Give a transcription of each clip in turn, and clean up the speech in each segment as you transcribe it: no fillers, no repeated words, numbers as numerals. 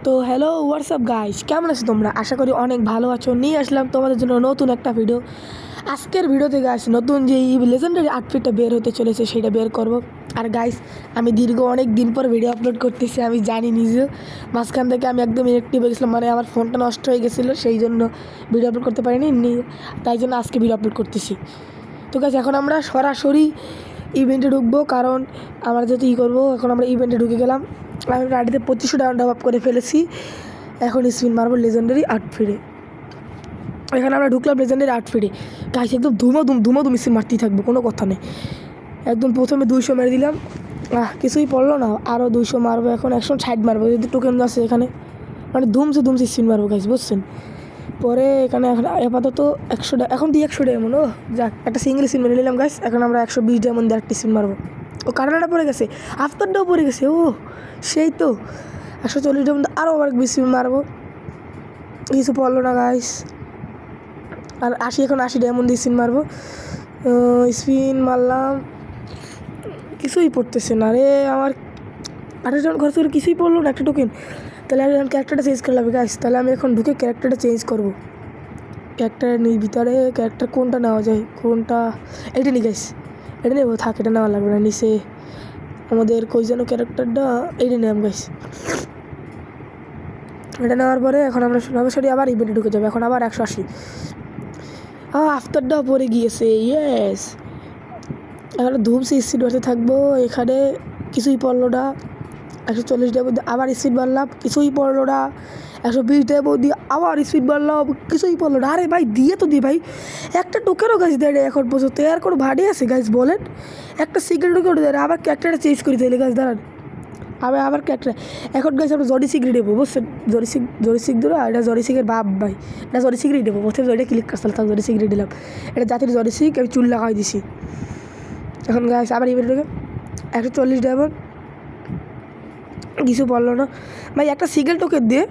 তো hello WhatsApp guys, কেমন আছো তোমরা? আশা করি অনেক ভালো আছো। নিয়ে আসলাম তোমাদের জন্য নতুন একটা ভিডিও। আজকের ভিডিওতে গাইস নতুন যে লেজেন্ডারি আউটফিটটা বের হতে চলেছে সেটা বের করব। আর গাইস আমি দীর্ঘ অনেক দিন পর ভিডিও আপলোড করতেছি, আমি জানি নিজেও। মাঝখান থেকে আমি একদম ইনঅ্যাক্টিভ হয়ে গেছিলাম, মানে আমার ফোনটা নষ্ট হয়ে গেছিলো, সেই জন্য ভিডিও আপলোড করতে পারিনি। তাই জন্য আজকে ভিডিও আপলোড করতেছি। তো গাইস এখন আমরা সরাসরি ইভেন্টে ঢুকবো, কারণ আমরা যেহেতু করবো, এখন আমরা ইভেন্টে ঢুকে গেলাম। আমি রাইডিতে 2500 ডাউন আপ করে ফেলেছি। এখন স্পিন মারবো লেজেন্ডারি আউটফিটে। এখানে আমরা ঢুকলাম লেজেন্ডারি আউটফিটে। গাইস একদম ধুমাধুম স্পিন মারতেই থাকবো, কোনো কথা নেই। একদম প্রথমে 200 মেরে দিলাম, কিছুই পড়লো না। আরও 200 মারবো, এখন 160 মারবো, যদি টোকেন আছে এখানে, মানে ধুমসে স্পিন মারবো গাইস, বুঝছেন? পরে এখানে এখন আপাতত 100, এখন দিয়ে 100 ডায়মন্ড। ও যাক, একটা সিঙ্গেল স্পিন মেরে নিলাম গাইস। এখন আমরা 120 ডায়মন্ড দিয়ে একটা স্পিন মারবো। ও কাটানাটা পড়ে গেছে, আফতারটাও পড়ে গেছে। ও সেই তো 140 ডায়মন্ড আরও আবার স্পিন মারবো, কিছু পড়লো না গাইস। আর 80 ডায়মন্ড দিয়ে স্পিন মারবো। স্পিন মারলাম, কিছুই পড়তেছে না রে আমার। 28 ডায়মন্ড খরচ করে কিছুই পড়লো না, একটা টোকেন। তাহলে আমি এখন ক্যারেক্টারটা চেঞ্জ করে লাগবে গাইস। তাহলে আমি এখন ঢুকে ক্যারেক্টারটা চেঞ্জ করবো। ক্যারেক্টারের ভিতরে ক্যারেক্টার কোনটা নেওয়া যায়, কোনটা? এটা নি গাইস, এটা নেবো, থাক, এটা নেওয়া লাগবে না। নিচে আমাদের কই যেন ক্যারেক্টারটা, এইটা নিলাম গাইস। এটা নেওয়ার পরে এখন আমরা সরাসরি আবার ইভেন্টে ঢুকে যাবো। এখন আবার 180। আফতারটাও পরে গিয়েছে, ইয়েস। এখানে ধুমসে স্পিড বাড়তে থাকবো। এখানে কিছুই পড়লো না। 140 ডায়মন্ড দিয়ে আবার স্পিড বাড়লাম, কিছুই পড়লো না। 120 ডায়মন্ড দিয়ে আবার স্পিড বাড়লাম, কিছুই পড়লো না। আরে ভাই দিয়ে তো দি ভাই, একটা টোকেনও গাছ দেয় এখন পর্যন্ত। আর কোনো ভাড়ি আছে গাছ বলেন? একটা সিগারেট টোকেন দেয়, আবার ক্যারেক্টারটা চেঞ্জ করে দিলে গাছ, দাঁড়ান। আবার ক্যারেক্টার এখন গাছ আমরা জরি সিগরি নেবো, বুঝছেন? জরি সিগ ধরো, এটা জরি সিগের বাপ ভাই। এটা জরি সিগরি নেবো, প্রথমে জরিটা ক্লিক করতে থাক, জরি সিগরি দিলাম। এটা জাতির জরি সিগ, আমি চুল লাগাই দিছি। এখন গাছ আবার ইভেন্ট ঢুকে 140 ডায়মন্ড, কিছু বললো না ভাই। একটা সিঙ্গেল টোকেন দিয়ে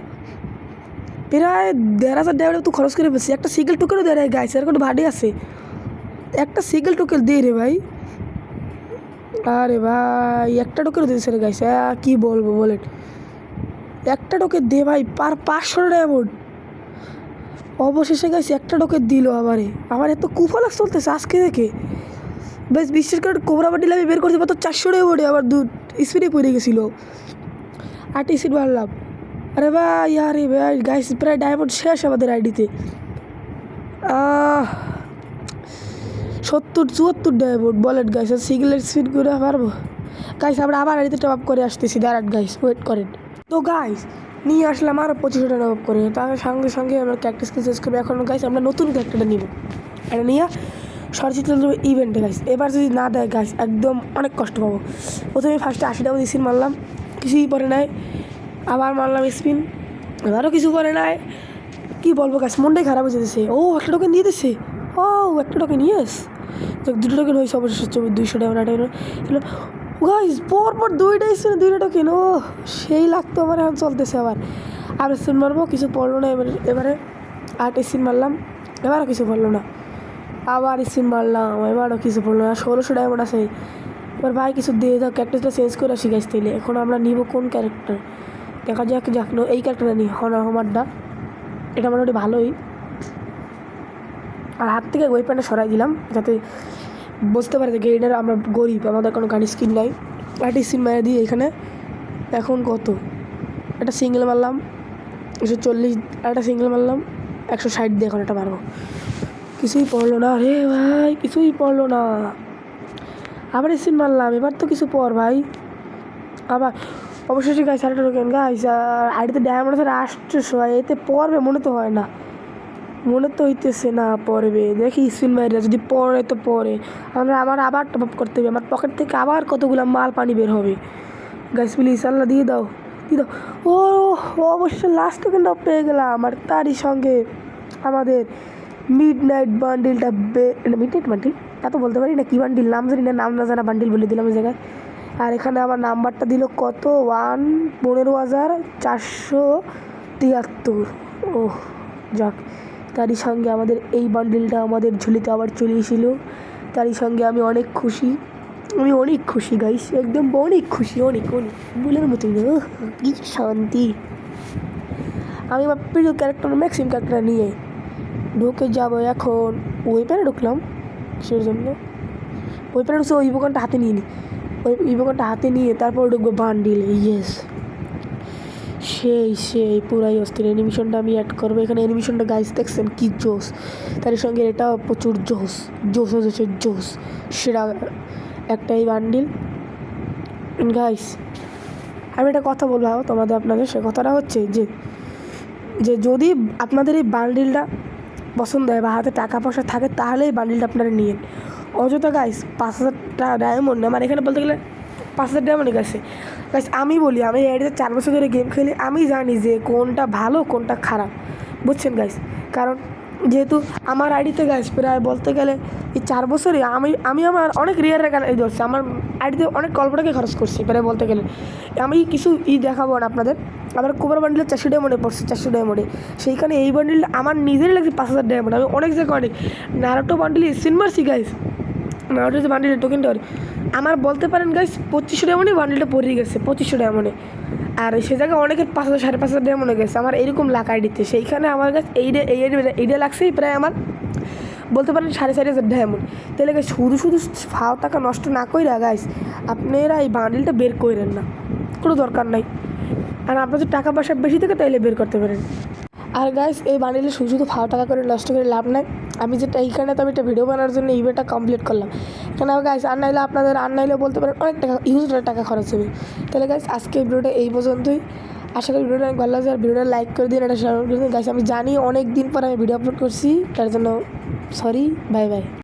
প্রায় 1500 ডায়মন্ড তো খরচ করে ফেলছি। একটা সিঙ্গেল টোকেনও দেয় রে গাইস, আর কোনো ভাড়ি আছে? একটা সিঙ্গেল টোকেন দিয়ে রে ভাই। আরে ভাই একটা টোকেনও দিয়েছে রে গাইস, কী বলবো বলেন? একটা টোকেন দে ভাই, 500 ডায়মন্ড। অবশেষে গাইস একটা টোকেন দিল আমারে। আমার এত কুফলক চলতেছে আজকে দেখে। বেশ বিশ্বাস করে কোবরা বান্ডিল আমি বের করছি, মাত্র 400 ডায়মন্ডে আমার স্পিডে পড়ে গেছিলো। 8 স্পিড মারলাম। আরে ভাই, আরে ভাই গাইস প্রায় ডায়মন্ড শেষ আমাদের আইডিতে। 70-74 ডায়মন্ড বলেন গাইস, আর সিঙ্গেলের স্পিড করে পারবো? গাইস আমরা আবার আইডিতে টপ আপ করে আসতেছি, দাঁড়ান গাইস, ওয়েট করেন। তো গাইস নিয়ে আসলাম আরও 2500 টপ আপ করে। তার সঙ্গে সঙ্গে আমরা ক্যারেক্টারকে চেঞ্জ করবো। এখন গাইস আমরা নতুন ক্যারেক্টারটা নিব, এটা নিয়ে সরাসরি চলে যাবো ইভেন্টে গাইস। এবার যদি না দেয় গাইস একদম অনেক কষ্ট পাবো। প্রথমে ফার্স্টে 80 ডায়মন্ড স্পিন মারলাম, কিছুই পরে নাই। আবার মারলাম স্পিন, এবারও কিছু করে নাই। কী বলবো গাছ, মনটাই খারাপ হয়ে যেতেছে। ও একটা টোকেন দিয়ে দিচ্ছে, ও একটা টোকেন, ইয়েস। দুটো টোকেন হয়েছে অবশ্যই, 200 ডায়মন্ড গাইস পরপর দুইটা টোকেন। ও সেই লাগতো আমার, এখন চলতেছে আবার। আর স্পিন মারবো, কিছু পড়লো না। এবারে 8 স্পিন মারলাম, এবারও কিছু পড়লো না। আবার স্পিন মারলাম, এবারও কিছু পড়লো না। 1600 ডায়মন্ড আছে। এবার ভাই কিছু দিয়ে দাও, ক্যারেক্টারটা চেঞ্জ করে আসি গাছ। তাইলে এখন আমরা নিব কোন ক্যারেক্টার, দেখা যাক। এই ক্যারেক্টারটা নিই, হমারটা। এটা মোটামুটি ভালোই। আর হাত থেকে ওয়েপনটা সরাই দিলাম, যাতে বুঝতে পারে যে গেইডার আমরা গরিব, আমাদের কোনো গাড়ি স্কিন নাই। একটা স্কিন মারিয়ে দিই এখানে। এখন কত? একটা সিঙ্গেল মারলাম 140, একটা সিঙ্গেল মারলাম 160 দিয়ে এখন এটা মারবো। কিছুই পড়লো না রে ভাই, কিছুই পড়লো না। আবার স্কিন মারলাম, এবার তো কিছু পর ভাই। আবার অবশ্যই গাইস আরেকটা টোকেন গাইস। আর আইডিতে ডায়মন্ড আছে 800, এতে পড়বে মনে তো হয় না, মনে তো হইতেছে না পড়বে। দেখি স্পিন মাইরা যদি পড়ে তো পড়ে। আমার আবার টপ আপ করতে হবে, আমার পকেট থেকে আবার কতগুলো মাল পানি বের হবে। গাইস প্লিজ আল্লাহ দিয়ে দাও, দিয়ে দাও। ও অবশ্য লাস্ট টোকেনটাও পেয়ে গেলাম। আর তারই সঙ্গে আমাদের মিড নাইট বান্ডিলটা, মিড নাইট বান্ডিল তা তো বলতে পারি না, কী বান্ডিল নাম জানি না, নাম না জানা বান্ডিল বলে দিলাম ওই জায়গায়। আর এখানে আমার নাম্বারটা দিল কত, 15,473। ও যাক, তারই সঙ্গে আমাদের এই বান্ডিলটা আমাদের ঝুলিতে আবার চলে এসেছিল। তারই সঙ্গে আমি অনেক খুশি গাইস, একদম অনেক খুশি, অনেক বুলের মতো। কি শান্তি। আমি আমার প্রিয় ক্যারেক্টার ম্যাক্সিম ক্যারেক্টার নিয়ে ঢুকে যাবো এখন ওয়েপেনে ঢুকলাম সেই জন্য ওয়েপেনে ঢুকছে ওই ইভোকনটা হাতে নিয়ে নিই ওই ইভোকনটা হাতে নিয়ে তারপর ঢুকবো বান্ডিল ইয়েস সেই পুরাই অস্থির অ্যানিমেশনটা আমি অ্যাড করবো এখানে অ্যানিমেশনটা গাইস দেখছেন কি জোস তার সঙ্গে এটাও প্রচুর জোস হচ্ছে জোস সেটা একটাই বান্ডিল গাইস আমি একটা কথা বলবো আপনাদের সে কথাটা হচ্ছে যে যদি আপনাদের এই বান্ডিলটা পছন্দ হয় বা হাতে টাকা পয়সা থাকে তাহলে এই বান্ডিলটা আপনারা নিন অযথা গাইস 5,000 ডায়মন্ড আমার এখানে বলতে গেলে 5,000 ডায়মন্ড গেছে গাইস আমি বলি আমি এডিতে 4 বছর ধরে গেম খেলি আমি জানি যে কোনটা ভালো কোনটা খারাপ বুঝছেন গাইস কারণ যেহেতু আমার আইডিতে গাইস প্রায় বলতে গেলে এই 4 বছরে আমি আমার অনেক রিয়ারের গান ধরছি আমার আইডিতে অনেক কল্পটাকে খরচ করছি প্রায় বলতে গেলে আমি কিছু দেখাবো না আপনাদের আমার কোবরা বান্ডিলে 400 ডায়মন্ডে পড়ছে 400 ডায়মন্ডে সেইখানে এই বান্ডিলটা আমার নিজেরই লাগছে 5,000 ডায়মন্ড আমি অনেক জায়গায় অনেক নারুটো বান্ডিলে সিন মারছি গাইস নারুটো যে বান্ডিলের টোকেনটা আমার বলতে পারেন গাইস 2500 ডায়মন্ডে বান্ডিলটা পড়ে গেছে 2500 ডায়মন্ডে আর সে জায়গায় অনেকের 5,000 5,500 ডায়মন্ডে গেছে আমার এরকম লাখ আইডিতে সেইখানে আমার কাছে এইটা লাগছেই প্রায় আমার বলতে পারেন 4,500 ডায়মন্ড তাহলে গাইস শুধু ফাও টাকা নষ্ট না কইরা গাইস আপনারা এই বান্ডিলটা বের করেন না কোনো দরকার নাই আর আপনাদের টাকা পয়সা বেশি থেকে তাইলে বের করতে পারেন আর গাইস এই বান্ডিলে শুধু ফাও টাকা করে নষ্ট করে লাভ নাই আমি যেটা এইখানে তো আমি একটা ভিডিও বানানোর জন্য ইভেন্টটা কমপ্লিট করলাম এখানে গাইস আর নাইলে আপনাদের আর নাইলে বলতে পারেন অনেক টাকা ইউজ টাকা খরচ হবে তাহলে গাইস আজকে ভিডিওটা এই পর্যন্তই আশা করি ভিডিওটা অনেক ভালো লাগছে আর ভিডিওটা লাইক করে দিন এটা শেয়ার করে দিন গাইস আমি জানি অনেক দিন পর আমি ভিডিও আপলোড করছি তার জন্য সরি বাই বাই